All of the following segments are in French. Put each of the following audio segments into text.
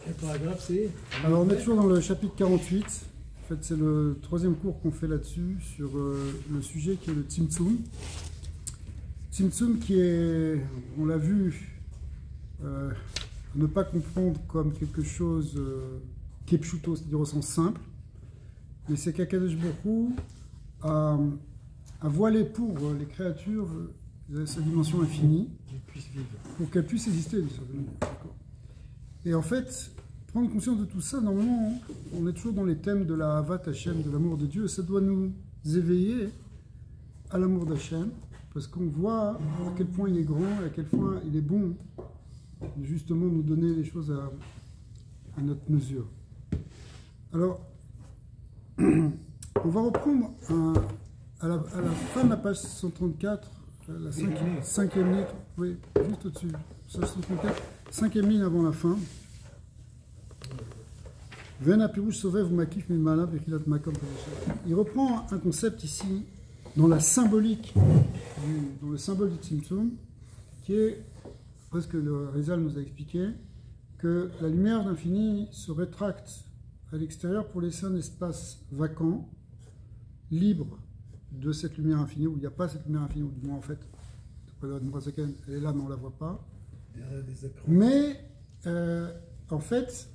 Le paragraphe, c'est... Alors on est toujours dans le chapitre 48. En fait, c'est le troisième cours qu'on fait là-dessus, sur le sujet qui est le Tzimtzum. Tzimtzum qui est, on l'a vu, ne pas comprendre comme quelque chose qui est pshuto, c'est-à-dire au sens simple, mais c'est qu'Akadosh Baruch Hu a voilé pour les créatures sa dimension infinie, pour qu'elles puissent exister d'une certaine manière. Et en fait, prendre conscience de tout ça, normalement, on est toujours dans les thèmes de la Havat Hashem, de l'amour de Dieu, et ça doit nous éveiller à l'amour d'Hashem, parce qu'on voit à quel point il est grand, et à quel point il est bon, de justement nous donner les choses à notre mesure. Alors, on va reprendre à la fin de la page 134, la cinquième ligne, oui, juste au-dessus, 134, cinquième ligne avant la fin. Il reprend un concept ici, dans la symbolique, dans le symbole du Tzimtzum, qui est, presque le Rizal nous a expliqué, que la lumière d'infini se rétracte à l'extérieur pour laisser un espace vacant, libre de cette lumière infinie, où il n'y a pas cette lumière infinie, ou du moins en fait, elle est là mais on ne la voit pas. Mais en fait,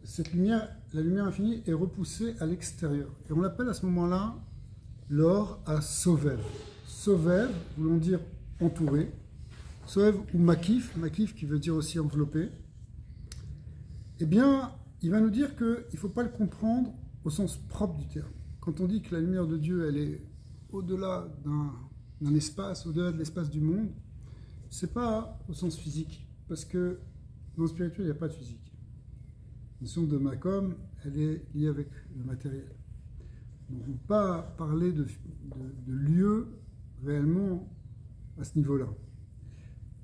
cette lumière, la lumière infinie est repoussée à l'extérieur. Et on l'appelle à ce moment-là l'or à Sovev. Sovev, voulant dire entouré. Sovev ou makif, makif qui veut dire aussi enveloppé. Eh bien, il va nous dire qu'il ne faut pas le comprendre au sens propre du terme. Quand on dit que la lumière de Dieu, elle est au-delà d'un espace, au-delà de l'espace du monde, c'est pas au sens physique, parce que dans le spirituel, il n'y a pas de physique. La notion de makom, elle est liée avec le matériel. Donc, on ne peut pas parler de lieu réellement à ce niveau-là.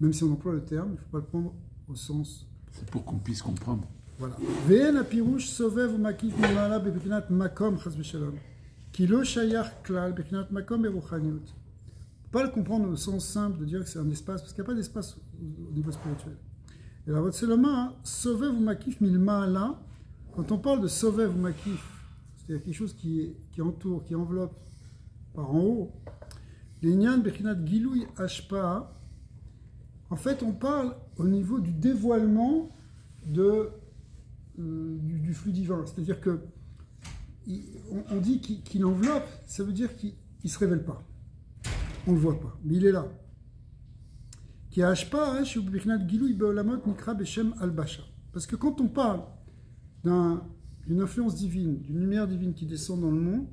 Même si on emploie le terme, il ne faut pas le prendre au sens... C'est pour qu'on puisse comprendre. Voilà. Ve'en apirouche sovev ou makif mimala bebechinat makom chas v'shalom. Ki lo shayach klal bebechinat makom beruchaniut. Pas le comprendre au sens simple de dire que c'est un espace, parce qu'il n'y a pas d'espace au niveau spirituel. Et la Rotseloma, Sovev ou Makif Milmaala, quand on parle de Sovev ou Makif, c'est-à-dire quelque chose qui entoure, qui enveloppe par en haut, l'Inyan Bechinat Giloui Ashpa, en fait on parle au niveau du dévoilement du flux divin. C'est-à-dire que on dit qu'il enveloppe, ça veut dire qu'il ne se révèle pas. On ne le voit pas, mais il est là. Parce que quand on parle d'une influence divine, d'une lumière divine qui descend dans le monde,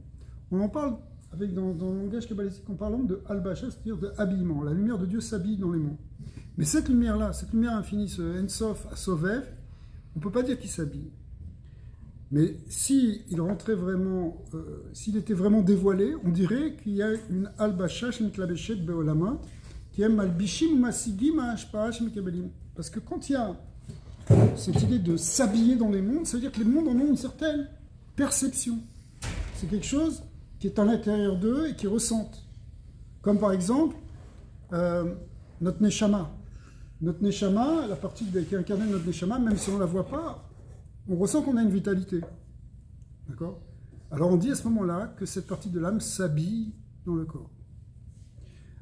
on en parle dans le langage kabbalistique en parlant de Al-Basha, c'est-à-dire de habillement. La lumière de Dieu s'habille dans les mondes. Mais cette lumière-là, cette lumière infinie, ce Ensof à Sovev, on ne peut pas dire qu'il s'habille. Mais s'il rentrait vraiment, s'il était vraiment dévoilé, on dirait qu'il y a une Al-Basha Shemiklabeshet Be'olamot, qui aime Malbishim Masigim Ashpa'ash Mekabelim. Parce que quand il y a cette idée de s'habiller dans les mondes, ça veut dire que les mondes en ont une certaine perception. C'est quelque chose qui est à l'intérieur d'eux et qui ressentent. Comme par exemple, notre Neshama. Notre Neshama, la partie qui est incarnée de notre Neshama, même si on ne la voit pas, on ressent qu'on a une vitalité. D'accord ? Alors on dit à ce moment-là que cette partie de l'âme s'habille dans le corps.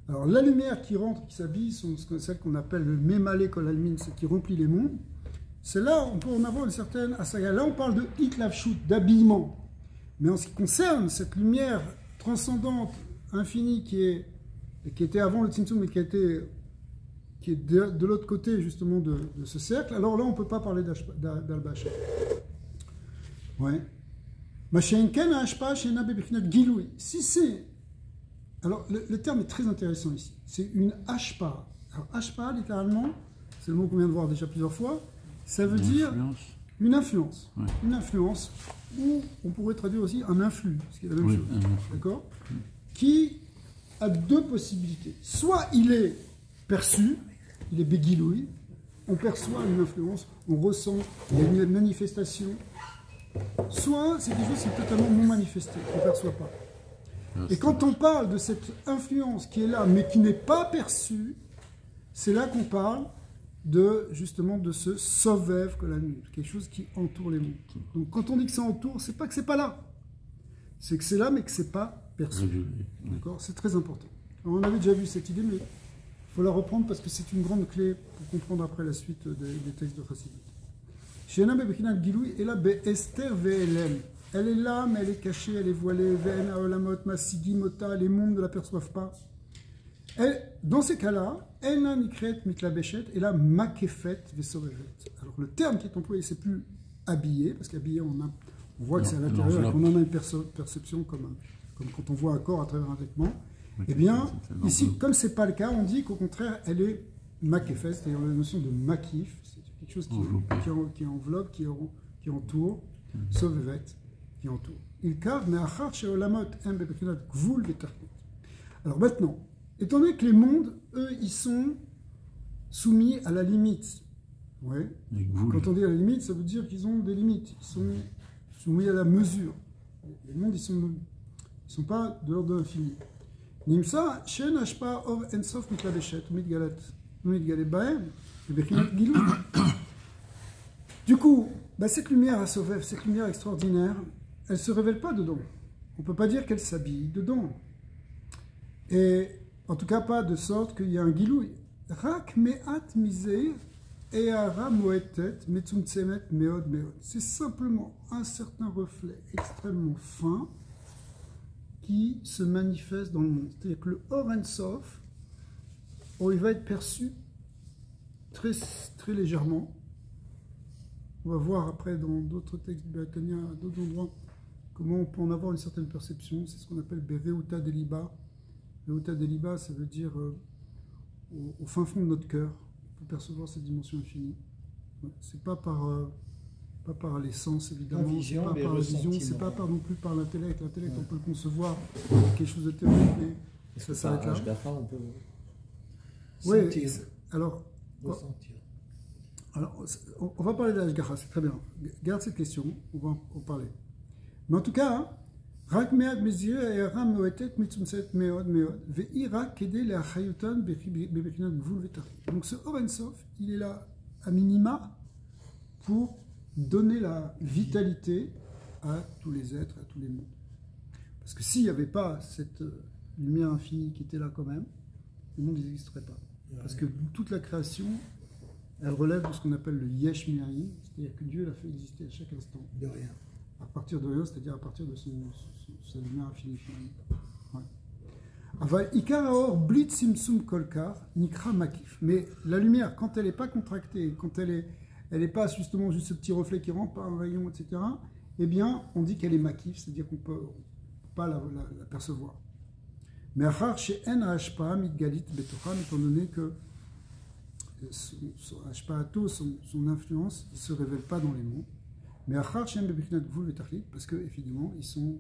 Alors la lumière qui rentre, qui s'habille, celle qu'on appelle le Memale Kol Almin, celle qui remplit les mondes, c'est là on peut en avoir une certaine asaga. Là on parle de Hitlavshut, d'habillement. Mais en ce qui concerne cette lumière transcendante, infinie, qui était avant le Tzimtzum, mais qui est de l'autre côté justement de ce cercle, alors là on ne peut pas parler d'Al-Basha. Ouais. Si c'est... Alors, le terme est très intéressant ici. C'est une ashpa. Alors, ashpa, littéralement, c'est le mot qu'on vient de voir déjà plusieurs fois, ça veut dire une influence. Ouais. Une influence, ou on pourrait traduire aussi un influx, ce qui est la même chose. D'accord ? Qui a deux possibilités. Soit il est perçu, il est béguiloui, on perçoit une influence, on ressent, il y a une manifestation. Soit c'est quelque chose qui est totalement non manifesté, on ne perçoit pas. Et quand on parle de cette influence qui est là, mais qui n'est pas perçue, c'est là qu'on parle justement de ce Sovev que la nuit, quelque chose qui entoure les mondes. Donc quand on dit que ça entoure, c'est pas que c'est pas là, c'est que c'est là, mais que c'est pas perçu. D'accord? C'est très important. Alors, on avait déjà vu cette idée, mais il faut la reprendre parce que c'est une grande clé pour comprendre après la suite des textes de Chassidut. She'ena bebechinat giloui ela be'ester ve'elem. Elle est là, mais elle est cachée, elle est voilée. Ve'en ha'olamot masigi mota, les mondes ne l'aperçoivent pas. Dans ces cas-là, ena nikret mitlabeshet et la makefet ve'sovevet. Alors le terme qui est employé, c'est plus habillé, parce qu'habillé, on voit que c'est à l'intérieur, et qu'on en a une perception comme quand on voit un corps à travers un vêtement. Eh bien, ici, comme ce n'est pas le cas, on dit qu'au contraire, elle est makefet, c'est-à-dire la notion de makif, c'est quelque chose qui enveloppe, qui entoure, sovevet, qui entoure. Il car me'achar she'olamot em bebechinat gvul ve'tarkut. Alors maintenant, étant donné que les mondes, eux, ils sont soumis à la limite. Ouais. Quand on dit à la limite, ça veut dire qu'ils ont des limites. Ils sont soumis à la mesure. Les mondes, ils sont pas de l'ordre de l'infini. Nimsa, shen hashpa ov ensof mitlabeshet, mitgalet baem, bebechinat gilou. Du coup, cette lumière à Sovev, cette lumière extraordinaire, elle ne se révèle pas dedans. On ne peut pas dire qu'elle s'habille dedans. Et en tout cas, pas de sorte qu'il y a un gilouï. Rak me'at miseir e'ara moetet metzumtsemet meod meod. C'est simplement un certain reflet extrêmement fin qui se manifeste dans le monde. C'est-à-dire que le Or En Sof, il va être perçu très, très légèrement. On va voir après dans d'autres textes de Béatania, à d'autres endroits, comment on peut en avoir une certaine perception. C'est ce qu'on appelle Bereuta Deliba. Bereuta Deliba, ça veut dire au fin fond de notre cœur, on peut percevoir cette dimension infinie. C'est pas par les sens, évidemment, c'est pas par la vision, c'est pas non plus par l'intellect. L'intellect, on peut le concevoir quelque chose de théorique, mais ça s'arrête là. On peut sentir. Alors, ressentir. Alors, on va parler de l'Ashgacha, c'est très bien. Garde cette question, on va en parler. Mais en tout cas, Rak me'ad mezir e'ara moetet mitzumset meod meod ve'ira kede le'achayutan bebechinat gvul ve'tarkut. Donc ce Or En Sof, il est là à minima pour donner la vitalité à tous les êtres, à tous les mondes. Parce que s'il n'y avait pas cette lumière infinie qui était là quand même, le monde n'existerait pas. Parce que toute la création, elle relève de ce qu'on appelle le Yesh Mi'ayin, c'est-à-dire que Dieu l'a fait exister à chaque instant. De rien. À partir de rien, c'est-à-dire à partir de sa lumière infinie. Aval Ikar Haor Blit Simsum Kolkar Nikra Makif. Mais la lumière, quand elle n'est pas contractée, quand elle n'est pas justement juste ce petit reflet qui rentre par un rayon, etc., eh bien, on dit qu'elle est makif, c'est-à-dire qu'on ne peut pas la percevoir. Mais Achar chez En Hashpa Mitgalit Betocham, étant donné que son Hashpa'ato, son influence, ne se révèle pas dans les mondes. Mais Achar Shem Bebechinat Gvul Ve'Tarkut, parce que, évidemment, ils sont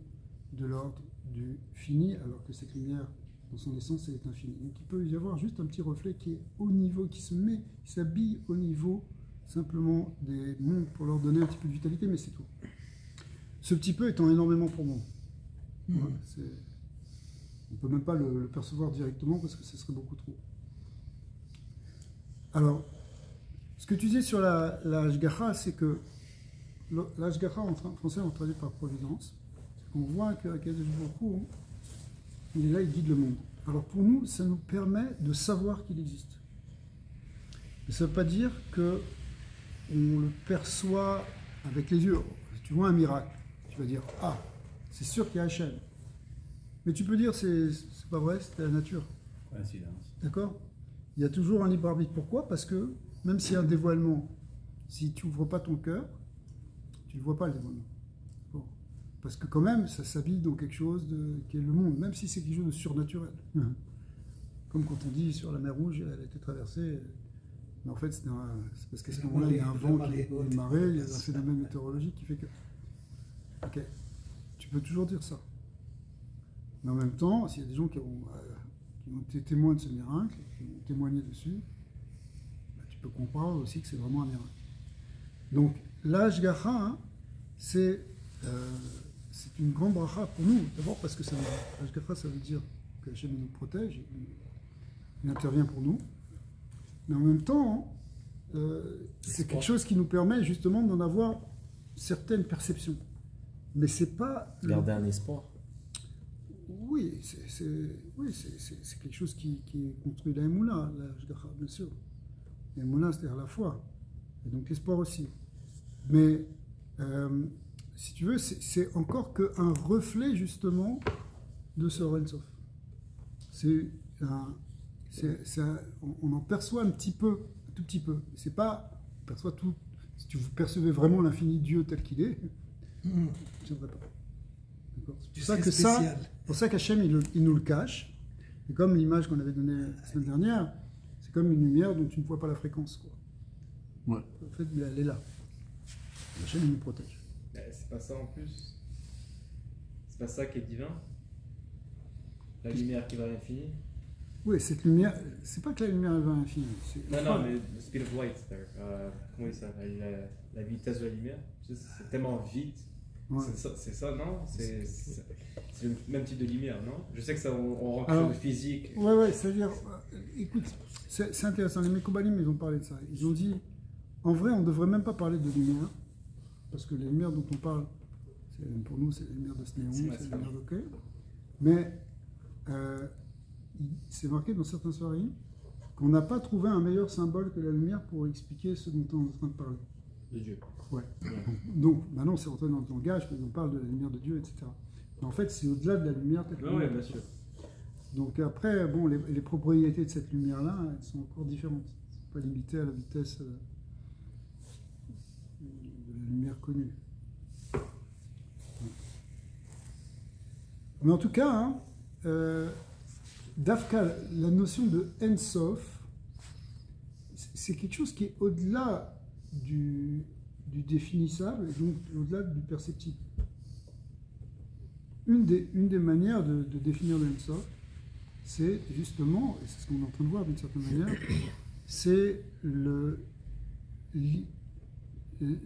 de l'ordre du fini, alors que cette lumière, dans son essence, elle est infinie. Donc il peut y avoir juste un petit reflet qui est au niveau, qui s'habille au niveau simplement des mondes pour leur donner un petit peu de vitalité, mais c'est tout. Ce petit peu étant énormément pour moi. Voilà, on ne peut même pas le percevoir directement parce que ce serait beaucoup trop. Alors, ce que tu disais sur la Hashgacha, c'est que la Hashgacha en français on traduit par providence. On voit qu'Akadosh Baruch Hu, il est là, il guide le monde. Alors pour nous, ça nous permet de savoir qu'il existe. Mais ça ne veut pas dire qu'on le perçoit avec les yeux. Tu vois un miracle, tu vas dire « Ah, c'est sûr qu'il y a Hachem ». Mais tu peux dire « C'est pas vrai, c'était la nature ». Coïncidence. D'accord ? Il y a toujours un libre arbitre. Pourquoi ? Parce que même s'il y a un dévoilement, si tu n'ouvres pas ton cœur, tu ne vois pas le dévoilement. Bon. Parce que quand même, ça s'habille dans quelque chose qui est le monde, même si c'est quelque chose de surnaturel. Comme quand on dit sur la mer Rouge, elle a été traversée, mais en fait c'est parce qu'à ce moment-là, il y a un vent, une marée, il y a un phénomène météorologique qui fait que... Ok, tu peux toujours dire ça. Mais en même temps, s'il y a des gens qui ont été témoins de ce miracle, qui ont témoigné dessus, tu peux comprendre aussi que c'est vraiment un miracle. Donc, l'Hashgacha, c'est une grande bracha pour nous. D'abord parce que l'Hashgacha, ça veut dire que Hachem nous protège, il intervient pour nous. Mais en même temps, c'est quelque chose qui nous permet justement d'en avoir certaines perceptions. Mais c'est pas... Garder un espoir. Oui, c'est quelque chose qui est construit la Emouna, la Hashgacha, bien sûr. La Emouna, c'est-à-dire la foi. Et donc l'espoir aussi. Mais, si tu veux, c'est encore qu'un reflet, justement, de ce Or Ein Sof. On en perçoit un petit peu, un tout petit peu. C'est pas... On perçoit tout... Si tu percevais vraiment l'infini Dieu tel qu'il est, tu ne tiendrais pas. C'est pour ça qu'Hachem, il nous le cache. Et comme l'image qu'on avait donnée la semaine dernière, c'est comme une lumière dont tu ne vois pas la fréquence, quoi. Ouais. En fait, elle est là. Hachem, il nous protège. C'est pas ça en plus. C'est pas ça qui est divin. La lumière qui va à l'infini. Oui, cette lumière, c'est pas que la lumière elle va à l'infini. Non, mais le speed of light, comment il s'appelle, la vitesse de la lumière, c'est tellement vite. Ouais. C'est ça, non? C'est le même type de lumière, non? Je sais que ça, on rentre sur le physique. Ouais, c'est-à-dire, écoute, c'est intéressant. Les Mekoubalim, ils ont parlé de ça. Ils ont dit, en vrai, on ne devrait même pas parler de lumière, parce que les lumières dont on parle, pour nous, c'est les lumières de Snéon, c'est les lumières d'Ok. Mais c'est marqué dans certains soirées qu'on n'a pas trouvé un meilleur symbole que la lumière pour expliquer ce dont on est en train de parler. De Dieu. Ouais. Donc, maintenant, c'est rentré dans le langage, on parle de la lumière de Dieu, etc. Mais en fait, c'est au-delà de la lumière. Oui, bien sûr. Donc après, bon, les propriétés de cette lumière-là, elles sont encore différentes. Elles ne sont pas limitées à la vitesse de la lumière connue. Mais en tout cas, Dafka, la notion de Ein Sof, c'est quelque chose qui est au-delà du définissable et donc au-delà du perceptible. Une des manières de définir le Ein Sof, c'est justement, et c'est ce qu'on est en train de voir d'une certaine manière, c'est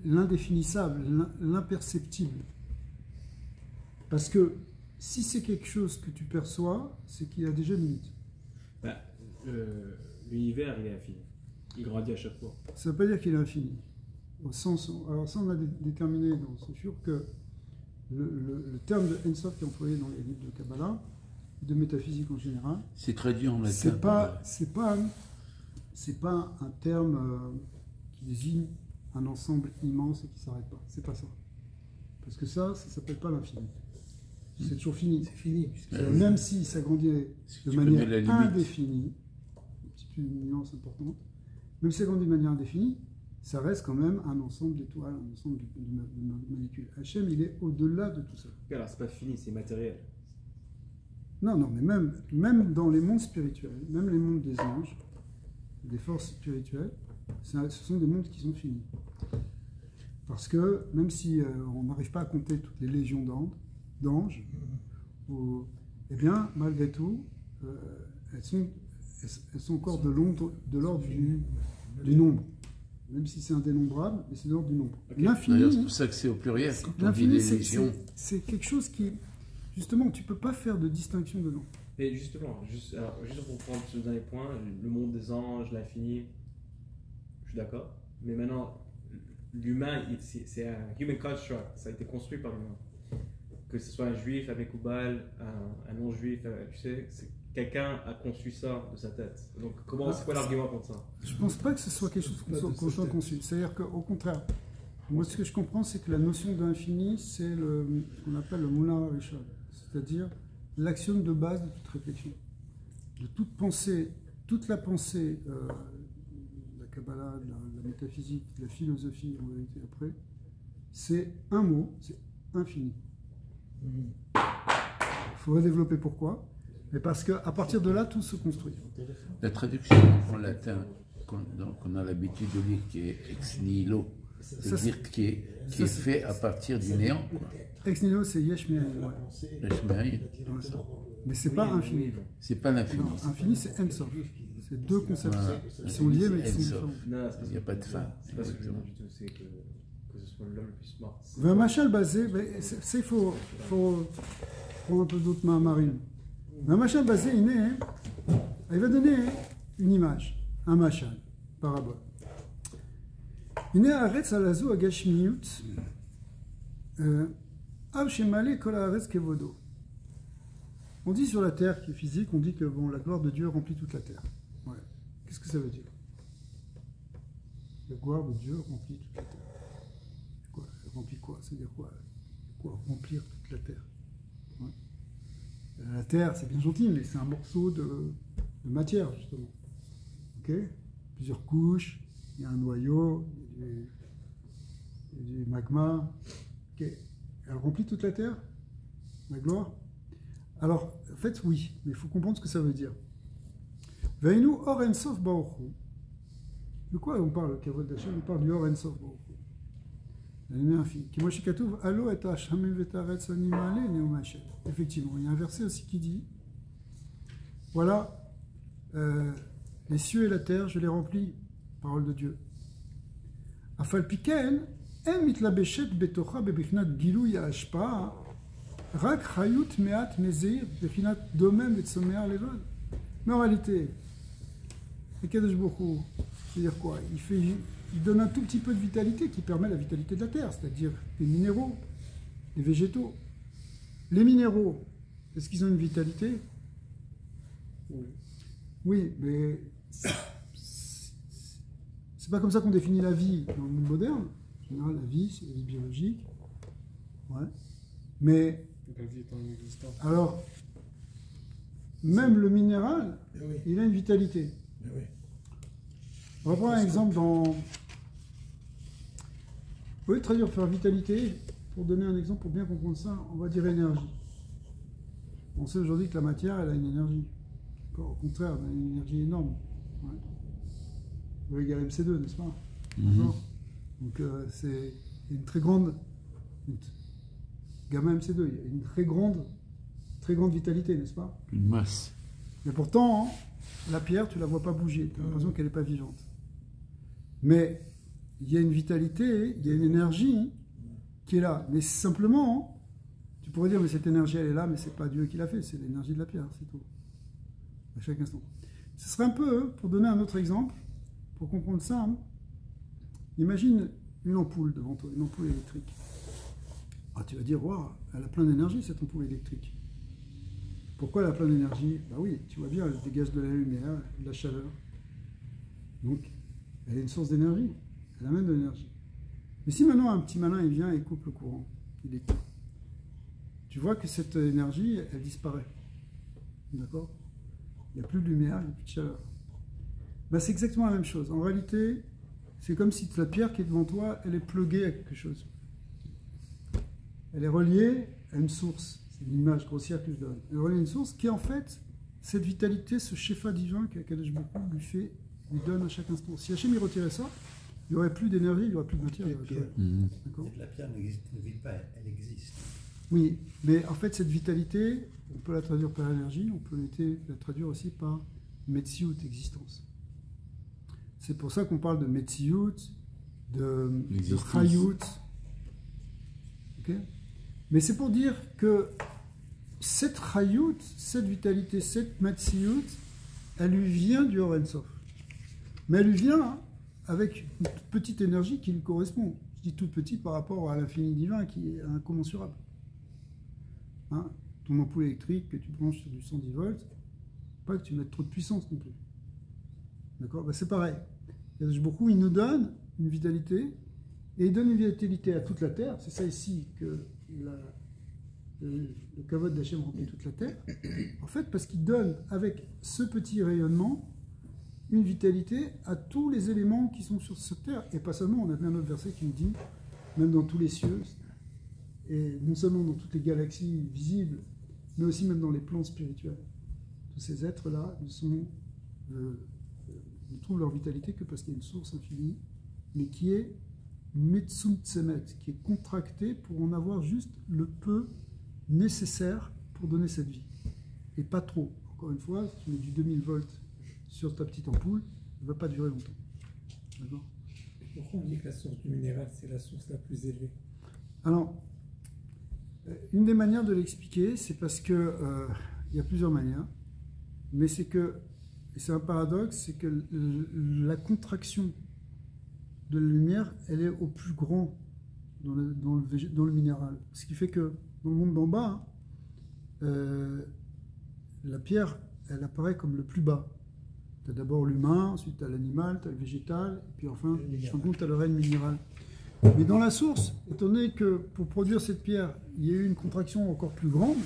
l'indéfinissable, l'imperceptible. Parce que si c'est quelque chose que tu perçois, c'est qu'il y a déjà une limite. Bah, l'univers, il est infini. Il grandit à chaque fois. Ça ne veut pas dire qu'il est infini. Au sens, alors ça, on a déterminé dans ce jour que le terme de Ein Sof qui est employé dans les livres de Kabbalah, de métaphysique en général, c'est traduit en latin. C'est pas un terme qui désigne un ensemble immense et qui ne s'arrête pas. C'est pas ça. Parce que ça s'appelle pas l'infini. C'est toujours fini. C'est fini. Même si ça grandit de manière indéfinie, une nuance importante, même si ça grandit de manière indéfinie, ça reste quand même un ensemble d'étoiles, un ensemble de molécules. Hachem, il est au-delà de tout ça. Alors, c'est pas fini, c'est matériel. Non, mais même dans les mondes spirituels, même les mondes des anges, des forces spirituelles, ce sont des mondes qui sont finis. Parce que même si on n'arrive pas à compter toutes les légions d'anges, eh bien, malgré tout, elles sont encore de l'ordre du nombre. Même si c'est indénombrable, mais c'est de l'ordre du nombre. Okay. L'infini, c'est pour ça que c'est au pluriel. Quand on dit les légions, c'est quelque chose qui, justement, tu ne peux pas faire de distinction dedans. Et justement, juste pour prendre ce dernier point, le monde des anges, l'infini, je suis d'accord. Mais maintenant, l'humain, c'est un human construct, ça a été construit par l'humain. Que ce soit un juif, un Mekoubal, un non-juif, tu sais, quelqu'un a conçu ça de sa tête. Donc, c'est quoi l'argument contre ça? Je ne pense pas que ce soit quelque chose qu'on soit conçu. C'est-à-dire qu'au contraire, moi, ce que je comprends, c'est que la notion d'infini, c'est ce qu'on appelle le Moulin Rishon, c'est-à-dire l'axiome de base de toute réflexion, de toute pensée, toute la pensée, la Kabbalah, la métaphysique, la philosophie, en vérité, après, c'est un mot, c'est infini. Il faudrait développer pourquoi, mais parce qu'à partir de là, tout se construit. La traduction en latin qu'on a l'habitude de lire, qui est ex nihilo, c'est-à-dire qui est fait à partir du néant. Ex nihilo, c'est yesh me'ayin. Mais c'est pas infini. C'est pas l'infini. Infini, c'est Ein Sof. C'est deux concepts qui sont liés, mais qui sont différents. Il n'y a pas de fin. C'est pas ce que je veux du tout, c'est que ce soit l'homme le plus smart. Un machal basé, il faut prendre un peu d'autres mains marines. Un machal basé, il va donner une image, un machal, parabole. הנה הארץ הזו הגשמיות, אב שמלא כל הארץ כבודו. On dit sur la terre qui est physique, on dit que bon, la gloire de Dieu remplit toute la terre. Ouais. Qu'est-ce que ça veut dire? La gloire de Dieu remplit toute la terre. Quoi? Remplit quoi? Ça veut dire quoi? Quoi? Remplir toute la terre. Ouais. La terre, c'est bien gentil, mais c'est un morceau de matière, justement. Ok? Plusieurs couches, il y a un noyau, il y a du magma. Ok? Elle remplit toute la terre? La gloire? Alors, en fait, oui, mais il faut comprendre ce que ça veut dire. Veinu or ensof baruchu. De quoi on parle, Kavod Hashem? On parle du or ensof baruchu. La lumière infinie. Qui moi chez Katouv, allo et hashamim vetaretz animale neum Hashem. Effectivement, il y a un verset aussi qui dit, voilà, les cieux et la terre, je les remplis, parole de Dieu. Afal piken, en mitlabeshet betocha bebichnat gilui hashpa. Rak chayut meat mezeir bechinat domem et somer levad. Mais en réalité, le Kadosh Baruch Hu, c'est-à-dire quoi? Il donne un tout petit peu de vitalité qui permet la vitalité de la terre, c'est-à-dire les minéraux, les végétaux. Les minéraux, est-ce qu'ils ont une vitalité? Oui. Oui, mais c'est pas comme ça qu'on définit la vie dans le monde moderne. En général, la vie, c'est la vie biologique. Ouais. Mais La vie est en existence. alors, même le minéral, Oui. il a une vitalité. Oui. On va prendre un exemple dans... Au lieu de traduire par vitalité, pour donner un exemple, pour bien comprendre ça, on va dire énergie. On sait aujourd'hui que la matière, elle a une énergie. Au contraire, elle a une énergie énorme. Ouais. E égale MC2, n'est-ce pas? D'accord. Donc c'est une très grande... Gamma MC2, il y a une très grande vitalité, n'est-ce pas? Une masse. Mais pourtant, la pierre, tu ne la vois pas bouger, tu as l'impression qu'elle n'est pas vivante. Mais il y a une vitalité, il y a une énergie qui est là. Mais simplement, tu pourrais dire, mais cette énergie, elle est là, mais ce n'est pas Dieu qui l'a fait, c'est l'énergie de la pierre, c'est tout. À chaque instant. Ce serait un peu, pour donner un autre exemple, pour comprendre ça, hein, imagine une ampoule devant toi, une ampoule électrique. Ah, tu vas dire, waouh, elle a plein d'énergie cette ampoule électrique. Pourquoi elle a plein d'énergie? Bah oui, tu vois bien, elle dégage de la lumière, de la chaleur. Donc, elle est une source d'énergie. Elle amène de l'énergie. Mais si maintenant un petit malin il vient et coupe le courant, il éteint, tu vois que cette énergie, elle disparaît. D'accord? Il n'y a plus de lumière, il n'y a plus de chaleur. Bah, c'est exactement la même chose. En réalité, c'est comme si la pierre qui est devant toi, elle est pluguée à quelque chose. Elle est reliée à une source. C'est une image grossière que je donne. Elle est reliée à une source qui est en fait cette vitalité, ce shefa divin qu'Akadosh Baruch Hu lui donne à chaque instant. Si Hachem y retirait ça, il n'y aurait plus d'énergie, il n'y aurait plus de matière. D'accord ? La pierre ne vit pas, elle existe. Oui, mais en fait cette vitalité, on peut la traduire par énergie, on peut la traduire aussi par Metsiout, existence. C'est pour ça qu'on parle de Metsiout, de Chayut. Okay? Mais c'est pour dire que cette Chayut, cette vitalité, cette Metsiout, elle lui vient du Or En Sof. Mais elle lui vient avec une petite énergie qui lui correspond. Je dis tout petit par rapport à l'infini divin qui est incommensurable. Hein? Ton ampoule électrique que tu branches sur du 110 volts, pas que tu mettes trop de puissance non plus. D'accord? Ben c'est pareil. Beaucoup, il nous donne une vitalité, et il donne une vitalité à toute la Terre. C'est ça ici que le Kavod d'Hachem remplit toute la Terre. En fait, parce qu'il donne avec ce petit rayonnement une vitalité à tous les éléments qui sont sur cette Terre. Et pas seulement, on a bien un autre verset qui nous dit, même dans tous les cieux, et non seulement dans toutes les galaxies visibles, mais aussi même dans les plans spirituels. Tous ces êtres-là ne trouvent leur vitalité que parce qu'il y a une source infinie, mais qui est Metsum Tsemet, qui est contractée pour en avoir juste le peu nécessaire pour donner cette vie. Et pas trop. Encore une fois, si tu mets du 2000 volts sur ta petite ampoule, elle ne va pas durer longtemps. D'accord ? Pourquoi on dit que la source du minéral, c'est la source la plus élevée? Alors, une des manières de l'expliquer, c'est parce que il y a plusieurs manières, mais c'est que, et c'est un paradoxe, c'est que la contraction de la lumière, elle est au plus grand dans le minéral. Ce qui fait que dans le monde d'en bas, la pierre, elle apparaît comme le plus bas. Tu as d'abord l'humain, ensuite tu as l'animal, tu as le végétal, et puis enfin, en compte, tu as le règne minéral. Mais dans la source, étant donné que pour produire cette pierre, il y a eu une contraction encore plus grande,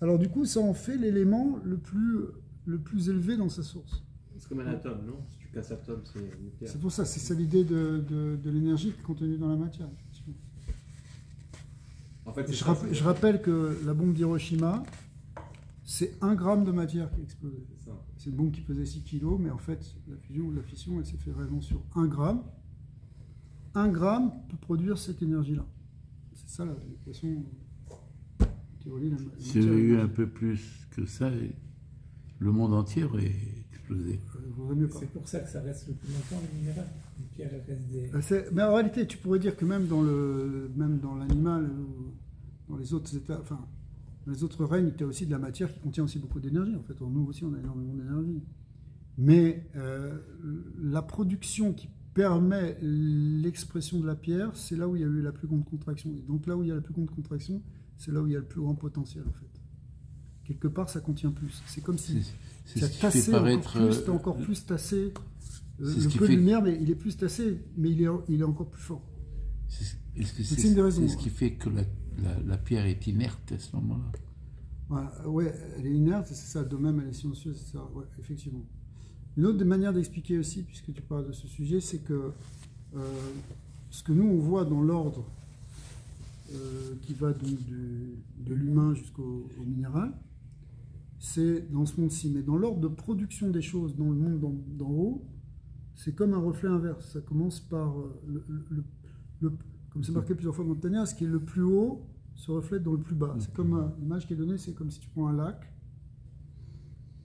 alors du coup, ça en fait l'élément le plus élevé dans sa source. C'est comme un atome, non? Si tu casses l'atome, c'est une pierre. C'est pour ça, c'est ça l'idée de l'énergie qui est contenue dans la matière. Effectivement. En fait, Je rappelle que la bombe d'Hiroshima, c'est 1 gramme de matière qui a explosé. C'est une bombe qui pesait 6 kilos, mais en fait, la fusion ou la fission, elle s'est fait réellement sur 1 gramme. 1 gramme peut produire cette énergie-là. C'est ça l'équation qui relie la matière. S'il y avait eu un peu plus que ça, le monde entier aurait explosé. C'est pour ça que ça reste le plus longtemps, le minéral. Les pierres, elles restent des... Mais en réalité, tu pourrais dire que même dans l'animal, dans les autres états, enfin, dans les autres règnes, tu as aussi de la matière qui contient aussi beaucoup d'énergie. En fait, nous aussi, on a énormément d'énergie. Mais la production qui permet l'expression de la pierre, c'est là où il y a eu la plus grande contraction. Et donc là où il y a la plus grande contraction, c'est là où il y a le plus grand potentiel, en fait. Quelque part, ça contient plus. C'est comme si ça tassait encore plus tassé. Le peu de lumière, mais il est plus tassé, mais il est encore plus fort. C'est une des raisons. C'est ce qui fait que la pierre est inerte à ce moment-là. Voilà, ouais, elle est inerte, c'est ça. De même, elle est silencieuse, c'est ça. Ouais, effectivement. Une autre manière d'expliquer aussi, puisque tu parles de ce sujet, c'est que ce que nous on voit dans l'ordre qui va de l'humain jusqu'au minéral, c'est dans ce monde-ci. Mais dans l'ordre de production des choses, dans le monde d'en haut, c'est comme un reflet inverse. Ça commence par, comme c'est marqué plusieurs fois dans Tania, ce qui est le plus haut se reflète dans le plus bas. C'est comme l'image qui est donnée, c'est comme si tu prends un lac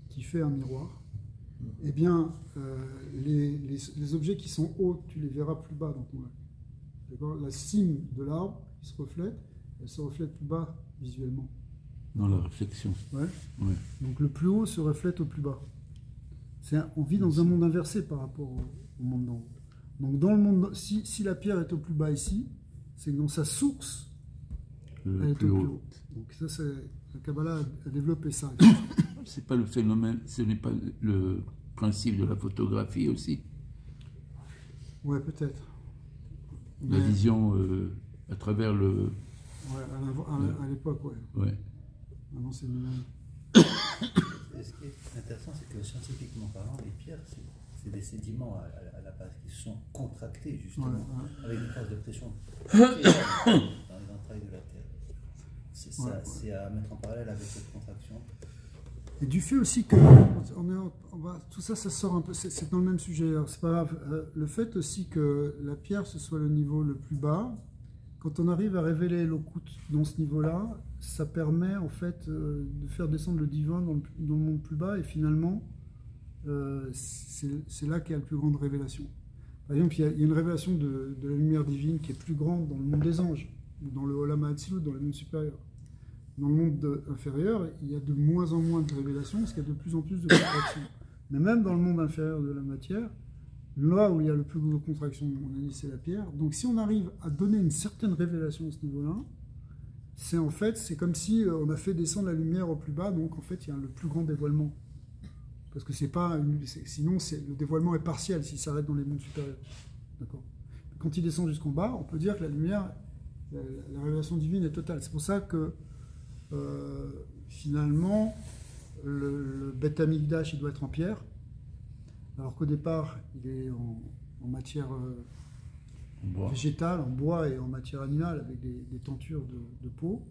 qui fait un miroir. Eh bien, les objets qui sont hauts, tu les verras plus bas dans ton lac. D'accord ? La cime de l'arbre qui se reflète, elle se reflète plus bas visuellement. Dans la réflexion. Ouais. Donc le plus haut se reflète au plus bas. On vit dans un monde inversé par rapport au monde d'en haut. Donc dans le monde, si la pierre est au plus bas ici, c'est que dans sa source, elle est au plus haut. Donc ça, c'est la Kabbalah a développé ça. C'est pas le phénomène, ce n'est pas le principe de la photographie aussi. Ouais, peut-être. La vision à travers le. Ouais, à l'époque, ouais. Avant, c'est nous-mêmes. Ce qui est intéressant, c'est que scientifiquement parlant, les pierres, c'est des sédiments à la base qui se sont contractés justement avec une phase de pression dans les entrailles de la Terre. C'est à mettre en parallèle avec cette contraction. Et du fait aussi que tout ça sort un peu, c'est dans le même sujet. C'est pas grave. Le fait aussi que la pierre ce soit le niveau le plus bas, quand on arrive à révéler l'Okut dans ce niveau-là, ça permet en fait de faire descendre le divin dans le monde plus bas, et finalement c'est là qu'il y a la plus grande révélation. Par exemple, il y a une révélation de la lumière divine qui est plus grande dans le monde des anges, ou dans le Olam HaAtzilut, dans le monde supérieur. Dans le monde inférieur, il y a de moins en moins de révélations, parce qu'il y a de plus en plus de contractions. Mais même dans le monde inférieur de la matière, là où il y a le plus gros de contraction, on a dit c'est la pierre. Donc si on arrive à donner une certaine révélation à ce niveau-là, c'est comme si on a fait descendre la lumière au plus bas, donc en fait il y a le plus grand dévoilement. Parce que sinon le dévoilement est partiel s'il s'arrête dans les mondes supérieurs. D'accord ? Quand il descend jusqu'en bas, on peut dire que la lumière, la révélation divine est totale. C'est pour ça que finalement le Beth Amikdash il doit être en pierre, alors qu'au départ il est en matière végétale, en bois et en matière animale avec des tentures de peau.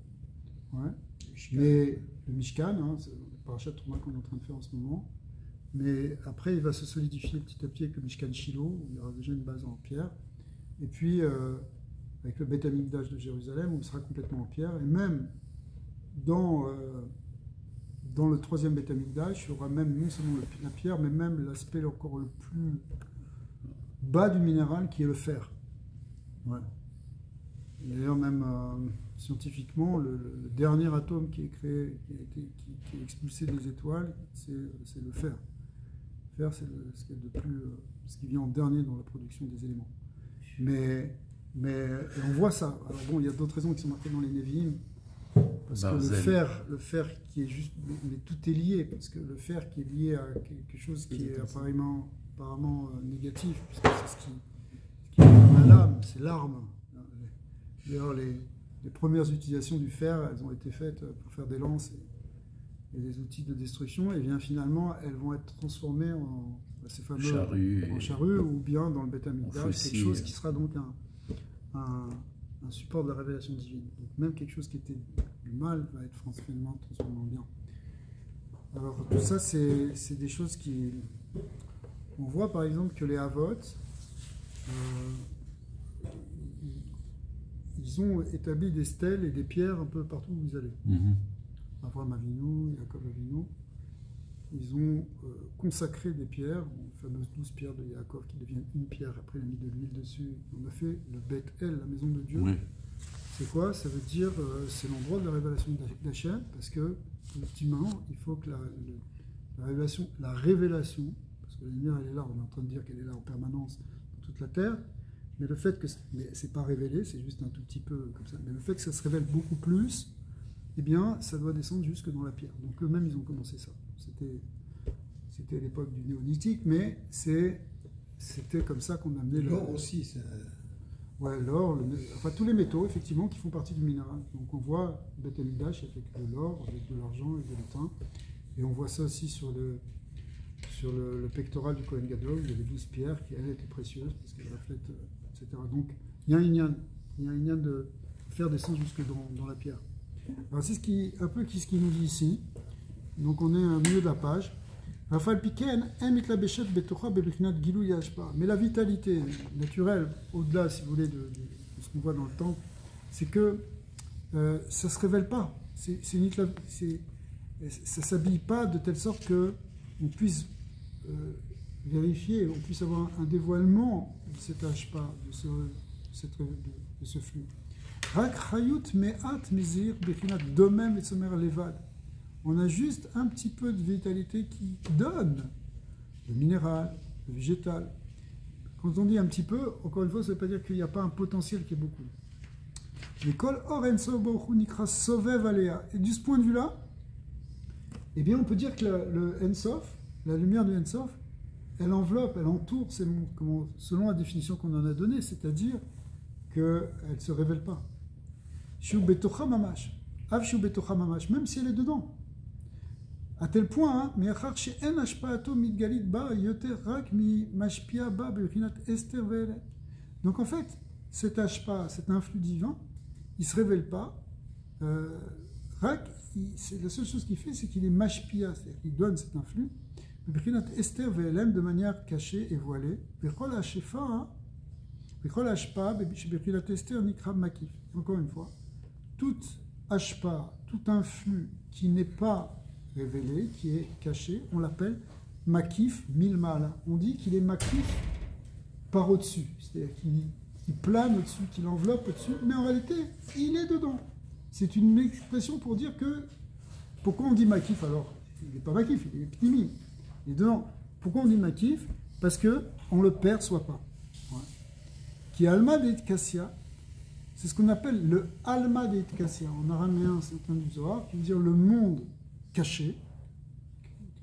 Ouais. Mais le Mishkan, c'est le parachat Trouma qu'on est en train de faire en ce moment. Mais après il va se solidifier petit à petit avec le Mishkan Shiloh, où il y aura déjà une base en pierre. Et puis avec le Beth Amikdash de Jérusalem, on sera complètement en pierre. Et même dans le troisième Beth Amikdash, il y aura même non seulement la pierre, mais même l'aspect encore le plus bas du minéral qui est le fer. Ouais. D'ailleurs, même scientifiquement, le dernier atome qui est créé, qui est expulsé des étoiles, c'est le fer. Le fer, c'est ce qu'il y a de plus parce qu'il vient en dernier dans la production des éléments. Mais et on voit ça. Alors bon, il y a d'autres raisons qui sont marquées dans les Nevi'im, parce que le fer qui est juste, mais tout est lié, parce que le fer qui est lié à quelque chose qui est apparemment négatif, puisque c'est ce qui est la lame, c'est l'arme. D'ailleurs, les premières utilisations du fer, elles ont été faites pour faire des lances et des outils de destruction, et bien finalement, elles vont être transformées en ces fameux charrues, ou bien dans le Beth Amikdash, quelque chose qui sera donc un support de la révélation divine. Donc même quelque chose qui était du mal va être finalement transformé en bien. Alors tout ça, c'est des choses qui... On voit par exemple que les Havot, ils ont établi des stèles et des pierres un peu partout où ils allaient. Avraham Avinu, Yaakov Avinu, ils ont consacré des pierres, les fameuses 12 pierres de Yaakov qui deviennent une pierre, après il a mis de l'huile dessus. On a fait le Beth El, la maison de Dieu. Oui. C'est quoi? Ça veut dire, c'est l'endroit de la révélation d'Hachem, parce que, ultimement, il faut que la révélation, parce que la lumière elle est là, on est en train de dire qu'elle est là en permanence dans toute la terre, mais le fait que, mais c'est pas révélé, c'est juste un tout petit peu comme ça, mais le fait que ça se révèle beaucoup plus, eh bien, ça doit descendre jusque dans la pierre. Donc eux-mêmes, ils ont commencé ça. C'était l'époque du néolithique, mais c'était comme ça qu'on amenait l'or aussi. Ça... Ouais, l'or, enfin tous les métaux, effectivement, qui font partie du minéral. Donc on voit Beth Amikdash avec de l'or, avec de l'argent et de l'étain. Et on voit ça aussi sur le pectoral du Kohen Gadol. Il y avait 12 pierres qui, elles, étaient précieuses parce qu'elles reflètent, etc. Donc il y a un inyan de faire descendre jusque dans la pierre. Alors c'est ce qui nous dit ici. Donc on est au milieu de la page. Mais la vitalité naturelle, au-delà, si vous voulez, de ce qu'on voit dans le temple, c'est que ça ne se révèle pas. Ça ne s'habille pas de telle sorte qu'on puisse vérifier, on puisse avoir un dévoilement de cet ashpa, de ce flux. On a juste un petit peu de vitalité qui donne le minéral, le végétal. Quand on dit un petit peu, encore une fois, ça ne veut pas dire qu'il n'y a pas un potentiel qui est beaucoup. Et de ce point de vue-là, eh bien, on peut dire que le Ensof, la lumière du Ensof, elle enveloppe, elle entoure ces mondes, selon la définition qu'on en a donnée, c'est-à-dire qu'elle ne se révèle pas. Même si elle est dedans. À tel point, donc en fait, cet ashpa, cet influx divin, il ne se révèle pas. C'est la seule chose qu'il fait, c'est qu'il est mashpia, c'est-à-dire qu'il donne cet influx, de manière cachée et voilée. Encore une fois, tout ashpa, tout influx qui n'est pas révélé, qui est caché, on l'appelle makif milmala. On dit qu'il est makif par au-dessus, c'est-à-dire qu'il plane au-dessus, qu'il enveloppe au-dessus, mais en réalité, il est dedans. C'est une expression pour dire que, pourquoi on dit makif alors? Il n'est pas makif, il est pnimi, il est dedans. Pourquoi on dit makif? Parce qu'on ne le perçoit pas. Qui est alma deit kassia, c'est ce qu'on appelle le alma deit kassia, en araméen, c'est un du Zohar, qui veut dire le monde caché,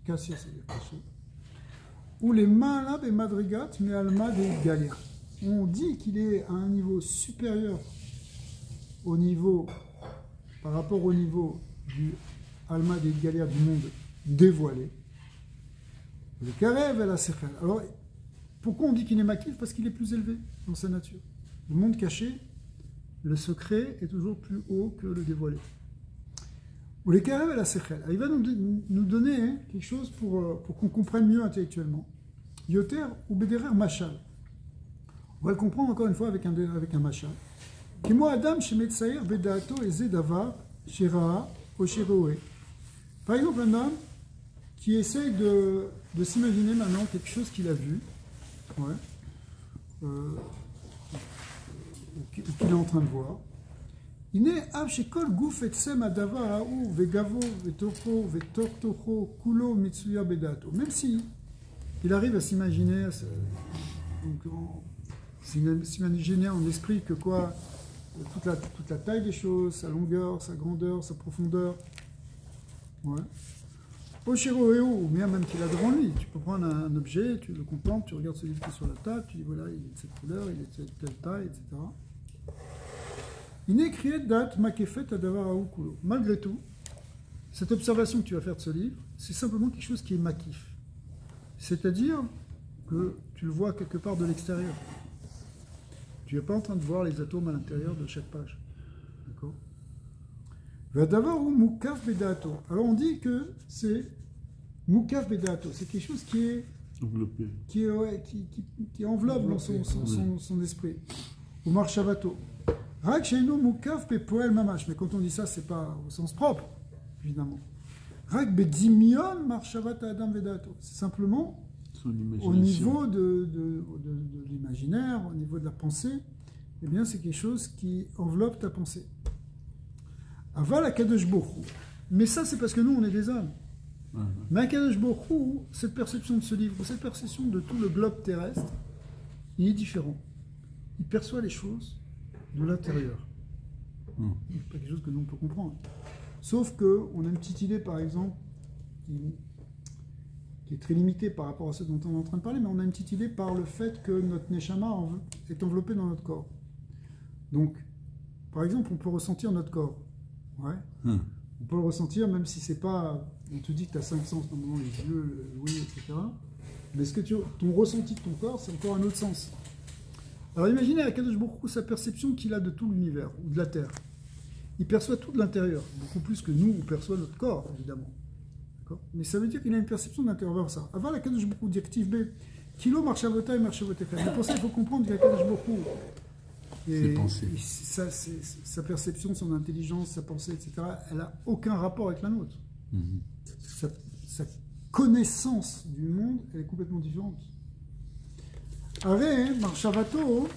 kassia c'est-à-dire caché, ou les ma'ala et madrigat, mais alma deit galia. On dit qu'il est à un niveau supérieur par rapport au niveau du alma deit galia, du monde dévoilé. Le karev et la sechel. Alors, pourquoi on dit qu'il est makif? Parce qu'il est plus élevé dans sa nature. Le monde caché, le secret est toujours plus haut que le dévoilé. Ou les karev et la sechel. Il va nous donner quelque chose pour qu'on comprenne mieux intellectuellement. Yoter ou bederer machal. On va le comprendre encore une fois avec un machal. Kimo adam shemetzair bedato eze davar shira o shiroe. Par exemple, un homme qui essaye de s'imaginer maintenant quelque chose qu'il a vu, qu'il est en train de voir. Il est abshekol gouf etsem adavar haou vegavo vetoko vetortocho kulo mitsuya bedato. Même si il arrive à s'imaginer, s'imaginer en esprit que quoi, toute la taille des choses, sa longueur, sa grandeur, sa profondeur. Ouais. Ou bien même qu'il a devant lui. Tu peux prendre un objet, tu le contemples, tu regardes ce livre qui est sur la table, tu dis voilà, il est de cette couleur, il est de telle taille, etc. Malgré tout, cette observation que tu vas faire de ce livre, c'est simplement quelque chose qui est makif. C'est-à-dire que tu le vois quelque part de l'extérieur. Tu n'es pas en train de voir les atomes à l'intérieur de chaque page. D'accord ? Alors on dit que c'est Mukaf Bedato, c'est quelque chose qui est enveloppé, qui enveloppe dans son esprit. Ou Marshavato. Rak Sheino Mukaf Bepoel Mamash. Mais quand on dit ça, c'est pas au sens propre, évidemment. Rak Bedzimion Marshavata Adam Vedato. C'est simplement au niveau de l'imaginaire, au niveau de la pensée, eh bien c'est quelque chose qui enveloppe ta pensée. Aval Akadosh Borou. Mais ça, c'est parce que nous, on est des hommes. Mais Akadosh Borou, cette perception de ce livre, cette perception de tout le globe terrestre, il est différent. Il perçoit les choses de l'intérieur. C'est pas quelque chose que nous, on peut comprendre. Sauf qu'on a une petite idée, par exemple, qui est très limitée par rapport à ce dont on est en train de parler, mais on a une petite idée par le fait que notre Neshama est enveloppé dans notre corps. Donc, par exemple, on peut ressentir notre corps. Ouais. On peut le ressentir même si c'est pas... On te dit que tu as 5 sens, notamment les yeux, l'ouïe, etc. Mais est-ce que ton ressenti de ton corps, c'est encore un autre sens. Alors imaginez à Kadosh Baruch Hu sa perception qu'il a de tout l'univers, ou de la Terre. Il perçoit tout de l'intérieur, beaucoup plus que nous, on perçoit notre corps, évidemment. Mais ça veut dire qu'il a une perception de l'intérieur vers ça. Avant la Kadosh Baruch Hu directive B, Kilo Marchavota et Marchavoteka. Mais pour ça, il faut comprendre qu'il y a Kadosh Baruch Hu. Et sa perception, son intelligence, sa pensée, etc., elle n'a aucun rapport avec la nôtre. Sa connaissance du monde, elle est complètement différente. Aré, Marshavato,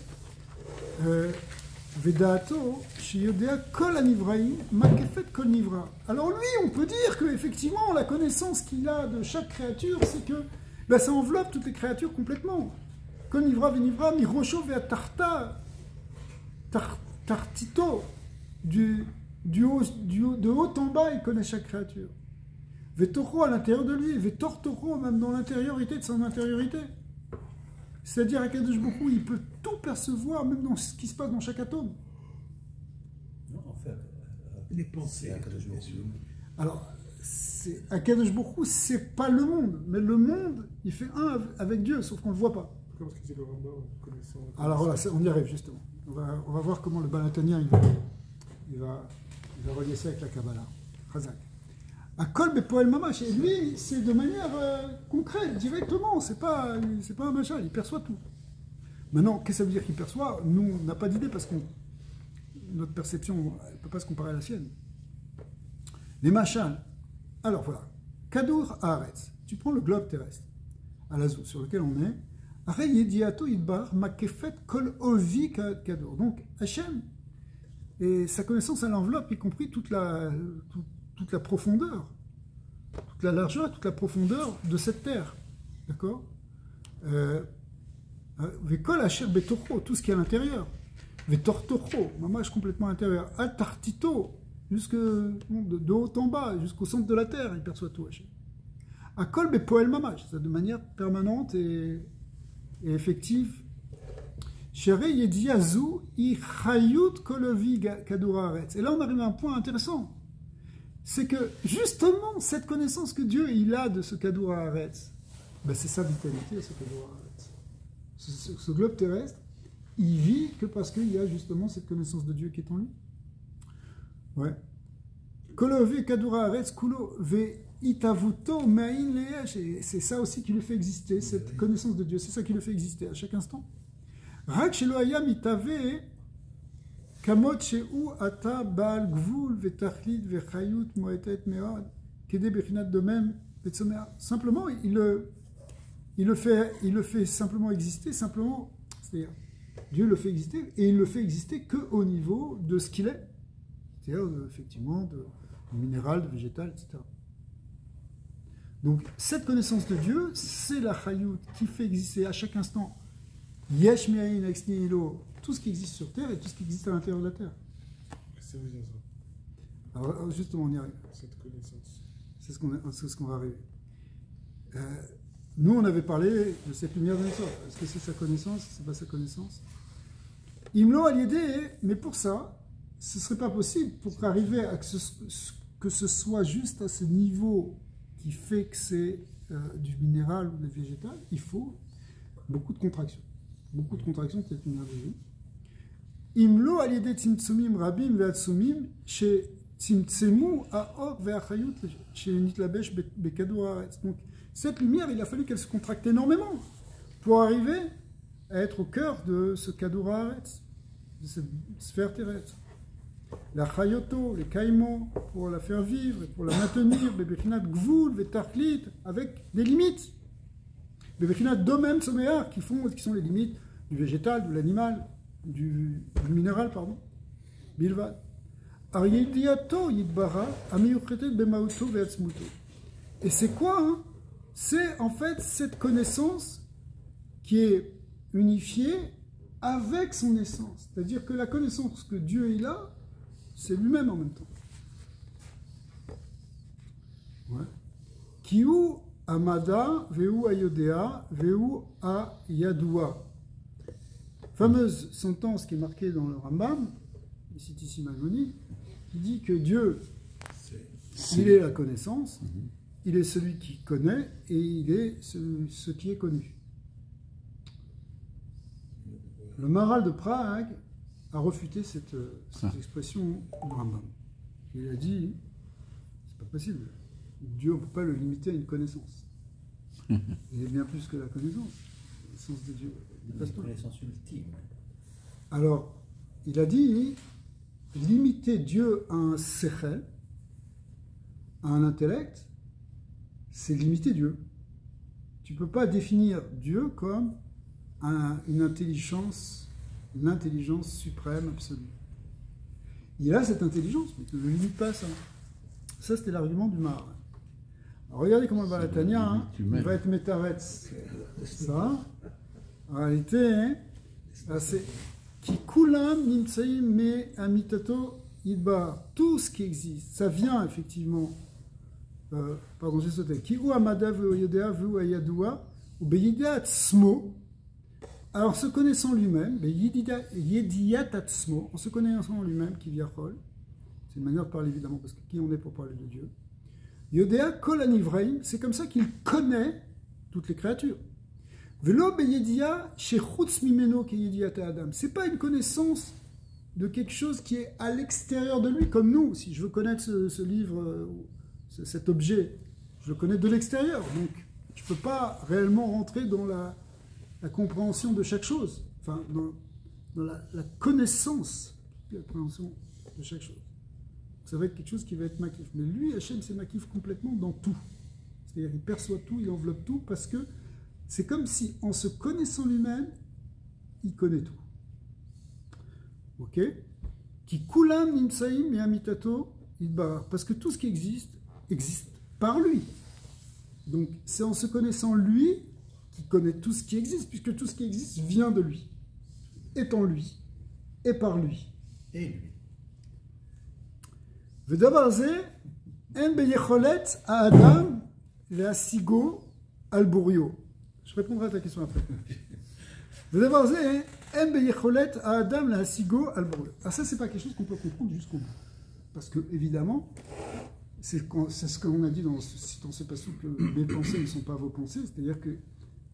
Vedato, Shiyodea, Kol Anivraim, Makefet Kol Nivra. Alors lui, on peut dire qu'effectivement, la connaissance qu'il a de chaque créature, c'est que ça enveloppe toutes les créatures complètement. Kol Nivra, Venivra, Mirosho, Veatarta, Tartito, de haut en bas, il connaît chaque créature. Vetoro à l'intérieur de lui, Vetortoro même dans l'intériorité de son intériorité. C'est-à-dire, Akadosh Baruch Hu, il peut tout percevoir, même dans ce qui se passe dans chaque atome. Non, en fait, les pensées. Alors, Akadosh Baruch Hu, c'est pas le monde, mais le monde, il fait un avec Dieu, sauf qu'on le voit pas. Comment est-ce que c'est le Rambam connaissant? Alors voilà, on y arrive justement. On va voir comment le Balatania il va relier ça avec la Kabbalah. Chazak. À Kol Bepoel Mamash, et lui, c'est de manière concrète, directement, c'est pas un machin, il perçoit tout. Maintenant, qu'est-ce que ça veut dire qu'il perçoit? Nous, on n'a pas d'idée parce que notre perception, elle ne peut pas se comparer à la sienne. Les machins, alors voilà, Kadour Haaretz, tu prends le globe terrestre, à l'azou, sur lequel on est, Arei Yediato Idbar, Makefet Kol Ovi Kadour. Donc, Hachem, et sa connaissance, elle enveloppe, y compris toute la profondeur, toute la largeur, toute la profondeur de cette terre. D'accord? Vekol Asher Betoro, tout ce qui est à l'intérieur. Vetortoro, mamash complètement à l'intérieur. Atartito, de haut en bas, jusqu'au centre de la terre, il perçoit tout. Akol Bepoel mamash, c'est de manière permanente et effective. Shere Yediazu Ichayut Kolovi Kaduraretz. Et là, on arrive à un point intéressant. C'est que, justement, cette connaissance que Dieu il a de ce Kadour Haaretz, c'est sa vitalité, ce Kadour Haaretz. Ce globe terrestre, il vit que parce qu'il y a justement cette connaissance de Dieu qui est en lui. Ouais. Kolo ve Kadour Haaretz, kulo ve itavuto me'in le'esh. Et c'est ça aussi qui le fait exister, cette connaissance de Dieu. C'est ça qui le fait exister à chaque instant. Rak shelo hayam itave Kamot sheu ata baal gvul vetachlit vechayut moetet meod kede bechinat de même vetsomea. Simplement, il le fait simplement exister, simplement, c'est-à-dire Dieu le fait exister et il le fait exister que au niveau de ce qu'il est, c'est-à-dire effectivement de minéral, de végétal, etc. Donc, cette connaissance de Dieu, c'est la Chayut qui fait exister à chaque instant Yesh Me'ayin Ex Nihilo, tout ce qui existe sur Terre et tout ce qui existe à l'intérieur de la Terre. Ça veut dire ça. Alors, justement, on y arrive. Cette connaissance. C'est ce qu'on va arriver. Nous, on avait parlé de cette lumière de l'Ensof. Est-ce que c'est sa connaissance? C'est pas sa connaissance? Imlo à l'idée, mais pour ça, ce ne serait pas possible pour arriver à que ce soit juste à ce niveau qui fait que c'est du minéral ou du végétal. Il faut beaucoup de contractions. Beaucoup de contractions de cette lumière divine. Imlo à l'idée tzimtzumim rabim ve'atsumim chez tzimtzemu aor ve'achayut chez nitlabesh bekadou haaretz. Donc cette lumière, il a fallu qu'elle se contracte énormément pour arriver à être au cœur de ce kadou haaretz, de cette sphère terrestre. La chayoto, les kaimo, pour la faire vivre et pour la maintenir, bebechinat gvul ve'tarklit, avec des limites. Bebechinat domem soméar, qui sont les limites du végétal, de l'animal, du minéral, pardon. Bilvad. Ariyidiato yidbara amiyuchetet bemauto ve'atzmuto. Et c'est quoi, hein? C'est en fait cette connaissance qui est unifiée avec son essence. C'est-à-dire que la connaissance que Dieu il a, c'est lui-même en même temps. Ouais. Kiu amada veu ayodea veu ayadua. Fameuse sentence qui est marquée dans le Rambam, il cite ici Maïmonide, qui dit que Dieu, il est la connaissance, il est celui qui connaît et il est ce qui est connu. Le Maharal de Prague a refuté cette expression du Rambam. Il a dit, c'est pas possible, Dieu on ne peut pas le limiter à une connaissance. Il est bien plus que la connaissance. Le sens de Dieu dépasse tout. La connaissance ultime. Alors, il a dit, limiter Dieu à un sechel, à un intellect, c'est limiter Dieu. Tu ne peux pas définir Dieu comme une intelligence, l'intelligence suprême absolue. Il a cette intelligence, mais tu ne le limites pas à ça. Ça, c'était l'argument du Maharal. Alors, regardez comment va la Tania, hein. Il va être métaretz. Ça, en réalité, hein, c'est qui kulam nimtsaim me amitato idbar. Tout ce qui existe, ça vient effectivement. Pardon, j'ai sauté. Ki ou amada vu yodea vu ayadua ou beyidea tsmo. Alors, se connaissant lui-même, yediyat atzmo, en se connaissant lui-même, qui viachol, c'est une manière de parler évidemment, parce que qui on est pour parler de Dieu. Yodea kol anivreim, c'est comme ça qu'il connaît toutes les créatures. Velo beyedia shechutz mimeno ki yediyat adam. C'est pas une connaissance de quelque chose qui est à l'extérieur de lui, comme nous. Si je veux connaître ce livre, cet objet, je le connais de l'extérieur. Donc, je peux pas réellement rentrer dans la compréhension de chaque chose, enfin, dans la connaissance de chaque chose. Ça va être quelque chose qui va être makif. Mais lui, Hachem, c'est makif complètement dans tout. C'est-à-dire qu'il perçoit tout, il enveloppe tout, parce que c'est comme si, en se connaissant lui-même, il connaît tout. Ok? Qui kulam nimsaim et amitato idbar. Parce que tout ce qui existe par lui. Donc, c'est en se connaissant lui qui connaît tout ce qui existe, puisque tout ce qui existe vient de lui, est en lui, et par lui. Et lui. V'davar ze en beyecholet ha'adam le'asigo al-burio. Je répondrai à ta question après. V'davar ze en beyecholet ha'adam le'asigo al-burio. Ah, ça, c'est pas quelque chose qu'on peut comprendre jusqu'au bout. Parce que, évidemment, c'est ce qu'on a dit dans ce passage, que mes pensées ne sont pas vos pensées, c'est-à-dire que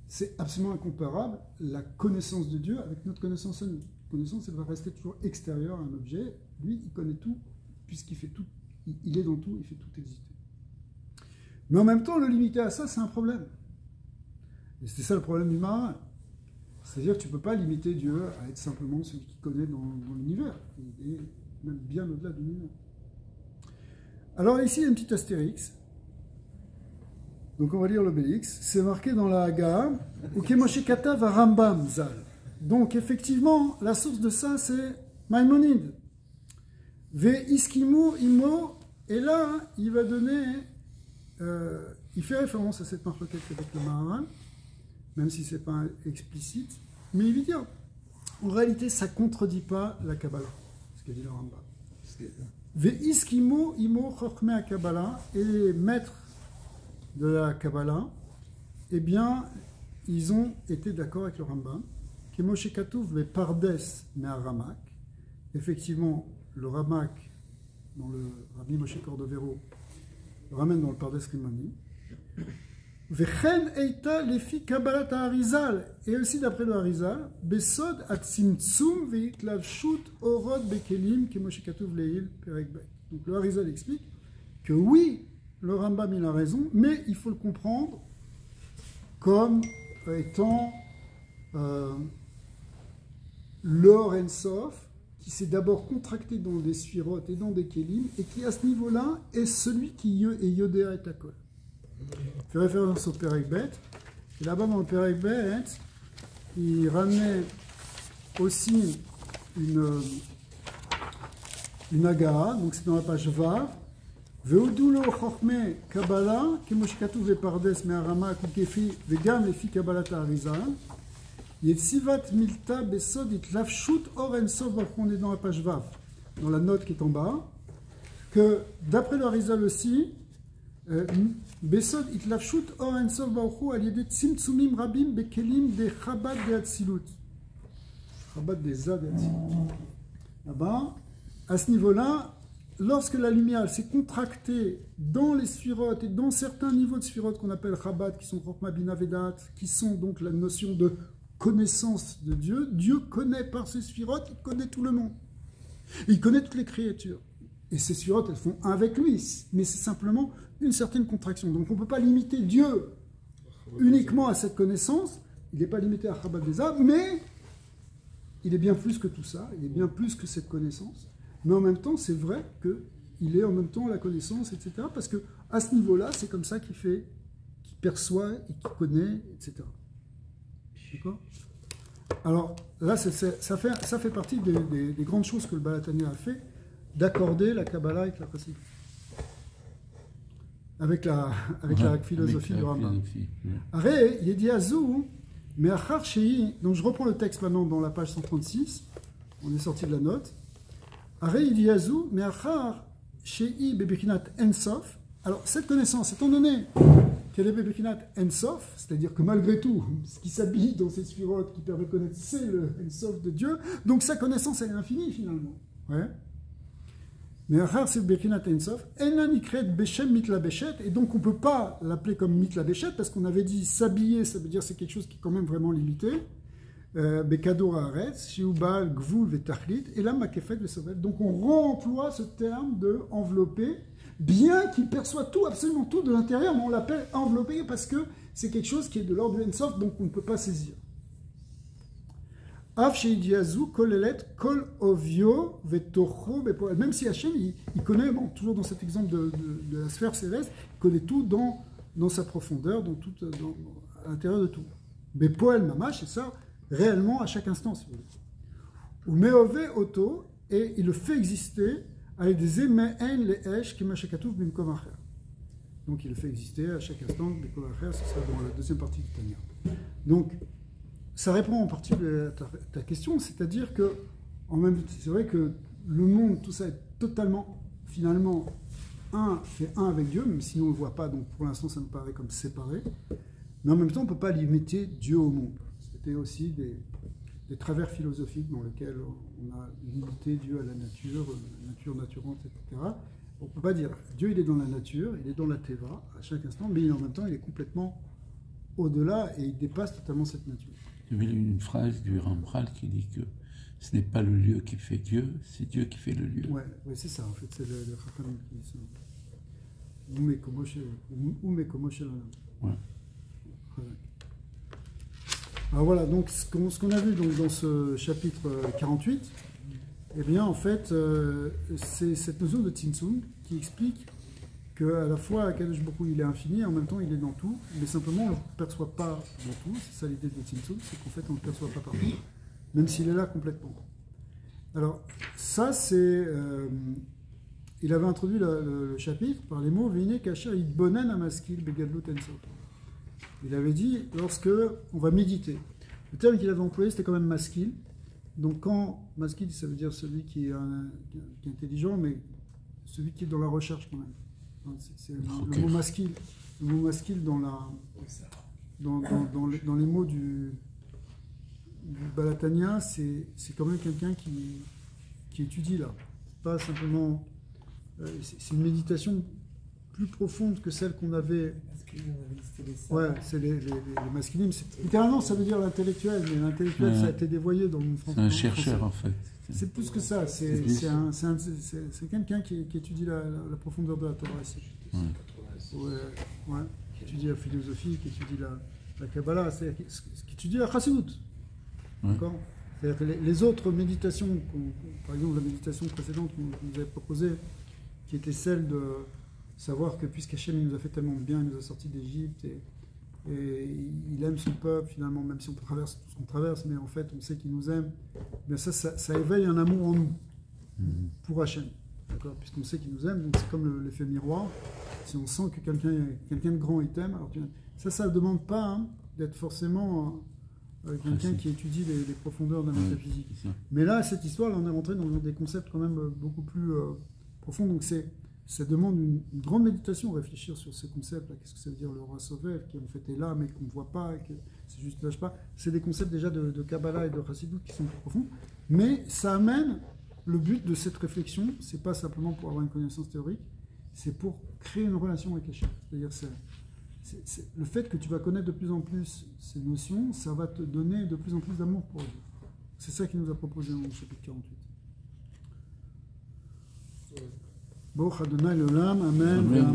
c'est absolument incomparable la connaissance de Dieu avec notre connaissance à nous. La connaissance, elle va rester toujours extérieure à un objet. Lui, il connaît tout, puisqu'il fait tout, il est dans tout, il fait tout exister. Mais en même temps, le limiter à ça, c'est un problème. Et c'est ça le problème du Maharal. C'est-à-dire que tu ne peux pas limiter Dieu à être simplement celui qui connaît dans l'univers. Il est même bien au-delà de l'univers. Alors ici, il y a une petite astérix. Donc on va lire l'obélix. C'est marqué dans la Haga, Ukemoshe Katav Rambam Zal. Donc effectivement, la source de ça, c'est Maïmonide. Ve Iskimu Imo. Et là, il va donner, il fait référence à cette marloquette avec le Maharal, même si ce n'est pas explicite, mais il veut dire, en réalité, ça ne contredit pas la Kabbalah, ce que dit le Rambam. Ve'iskimo imo chochmei Kabbalah, et les maîtres de la Kabbalah, eh bien, ils ont été d'accord avec le Rambam, que Moshe Katuv ve pardes me Ramak. Effectivement, le Ramak, dans le Rabbi Moshe Cordovero, le ramène dans le Pardes Rimoni. Vechen eita lefi Kabbalat Harizal, et aussi d'après le Harizal, besod at simtsum veitlavshut orod bekelim ke Moshe Katuv leil perek bet. Donc le Harizal explique que oui, le Rambam il a raison, mais il faut le comprendre comme étant l'or en sof, qui s'est d'abord contracté dans des sphirotes et dans des kélim, et qui à ce niveau-là est celui qui est Yodéa et Takol. Il fait référence au Perek Bet, et là-bas dans le Perek Bet, il ramenait aussi une Agara, donc c'est dans la page Vav, Veodulo Chochme Kabbalah, Kemosh Katuv Pardes Me'aramak Ukefi, Vegam Lefi Kabbalat Harizal, Yetzivat Milta Besod Itlafshut Oren Sov, on est dans la page Vav, dans la note qui est en bas, que d'après le Harizal aussi, Besod Itlafshut Oren Sov Baruchu Aliede Tzimtzumim Rabim Bekelim de Chabad de Hatzilut. Chabad de Zad de Hatzilut. Là-bas, à ce niveau-là, lorsque la lumière s'est contractée dans les sphirotes et dans certains niveaux de sphirotes qu'on appelle Chabad, qui sont Chokma Bina Vedat, qui sont donc la notion de connaissance de Dieu, Dieu connaît par ses sphirotes, il connaît tout le monde. Il connaît toutes les créatures. Et ces sphirotes, elles font un avec lui, mais c'est simplement une certaine contraction. Donc on ne peut pas limiter Dieu uniquement à cette connaissance, il n'est pas limité à Chabad Beza, mais il est bien plus que tout ça, il est bien plus que cette connaissance. Mais en même temps, c'est vrai qu'il est en même temps la connaissance, etc. Parce que à ce niveau-là, c'est comme ça qu'il perçoit et qu'il connaît, etc. D'accord ? Alors là, ça fait partie des grandes choses que le Baal HaTanya a fait, d'accorder la Kabbalah avec la Chassidut. Avec la philosophie du Rambam. Aré, Yedi Azou, mais Achar Shei, donc je reprends le texte maintenant dans la page 136, on est sorti de la note. Aré Yedi Azou, mais Achar Shei Bebekinat Ensof. Alors cette connaissance, étant donné qu'elle est Bebekinat Ensof, c'est-à-dire que malgré tout, ce qui s'habille dans ces sphirotes qui permet de connaître, c'est le Ensof de Dieu, donc sa connaissance elle est infinie finalement. Ouais. Mais Achar c'est Bekinat Ensof, Enan Ikret Beshem Mitla Beshet, et donc on ne peut pas l'appeler comme Mitla Beshet, parce qu'on avait dit s'habiller, ça veut dire c'est quelque chose qui est quand même vraiment limité. Bekador Haaretz, Shiubal, Gvul, Vetachlit, et là Makefet, Vesovel. Donc on réemploie ce terme de envelopper, bien qu'il perçoit tout, absolument tout de l'intérieur, mais on l'appelle enveloppé parce que c'est quelque chose qui est de l'ordre du Ensof, donc on ne peut pas saisir. Même si Hachem, il connaît, bon, toujours dans cet exemple de la sphère céleste, il connaît tout dans sa profondeur, à l'intérieur de tout. Mais Poel Mamash, c'est ça, réellement à chaque instant, si vous voulez. Ou Meove Oto, et il le fait exister avec des Eme'en les Esh qui machakatouf bimkom acher. Donc il le fait exister à chaque instant, bimkom acher, c'est ça dans la deuxième partie du Tanya. Donc, ça répond en partie à ta question, c'est-à-dire que, c'est vrai que le monde, tout ça est totalement, finalement, fait un avec Dieu, même si nous on ne le voit pas, donc pour l'instant ça nous paraît comme séparé, mais en même temps on ne peut pas limiter Dieu au monde. C'était aussi des travers philosophiques dans lesquels on a limité Dieu à la nature naturante, etc. On ne peut pas dire, Dieu il est dans la nature, il est dans la Teva, à chaque instant, mais en même temps il est complètement au-delà et il dépasse totalement cette nature. Il y avait une phrase du Ramchal qui dit que ce n'est pas le lieu qui fait Dieu, c'est Dieu qui fait le lieu. Oui, c'est ça, en fait, c'est le Chachamim qui dit ça. Ouais. Alors voilà, donc ce qu'on a vu donc, dans ce chapitre 48, eh bien en fait, c'est cette notion de Tzimtzum qui explique qu'à la fois Akadosh Baruch Hu il est infini, en même temps il est dans tout, mais simplement on ne le perçoit pas dans tout, c'est ça l'idée de Tzimtzum, c'est qu'en fait on ne le perçoit pas partout, même s'il est là complètement. Alors ça c'est il avait introduit le chapitre par les mots Vine Kasher Idbonen Amaskil Begadlut Ensof. Il avait dit lorsque on va méditer. Le terme qu'il avait employé c'était quand même maskil. Donc quand maskil ça veut dire celui qui est intelligent, mais celui qui est dans la recherche quand même. C'est le mot maskil. Le mot maskil dans les mots du Balatania, c'est quand même quelqu'un qui étudie là. Pas simplement. C'est une méditation plus profonde que celle qu'on avait. Ouais, c'est les masculines. Littéralement, ça veut dire l'intellectuel, mais l'intellectuel, ça a été dévoyé dans le monde français. C'est un chercheur, en fait. C'est plus que ça. C'est quelqu'un qui étudie la profondeur de la Torah ici. Ouais, qui étudie la philosophie, qui étudie la Kabbalah, qui étudie la Chassidut. D'accord ? C'est-à-dire que les autres méditations, par exemple la méditation précédente qu'on nous avait proposée, qui était celle de savoir que puisqu'Hachem nous a fait tellement de bien, il nous a sortis d'Égypte et il aime son peuple finalement, même si on traverse tout ce qu'on traverse, mais en fait on sait qu'il nous aime, bien ça éveille un amour en nous pour Hachem, d'accord, puisqu'on sait qu'il nous aime, donc c'est comme l'effet miroir. Si on sent que quelqu'un de grand il t'aime, alors ça ne demande pas d'être forcément quelqu'un qui étudie les profondeurs de la métaphysique. Mais là, cette histoire, là, on est rentré dans des concepts quand même beaucoup plus profonds. Donc ça demande une grande méditation, réfléchir sur ces concepts-là. Qu'est-ce que ça veut dire le roi Sovev, qui en fait est là, mais qu'on ne voit pas, que c'est juste lâche pas. C'est des concepts déjà de Kabbalah et de Chassidut qui sont plus profonds. Mais ça amène le but de cette réflexion, c'est pas simplement pour avoir une connaissance théorique, c'est pour créer une relation avec Hachem. C'est-à-dire le fait que tu vas connaître de plus en plus ces notions, ça va te donner de plus en plus d'amour pour Dieu. C'est ça qu'il nous a proposé dans le chapitre 48. Baruch Adonai l'olam, Amen. Amen.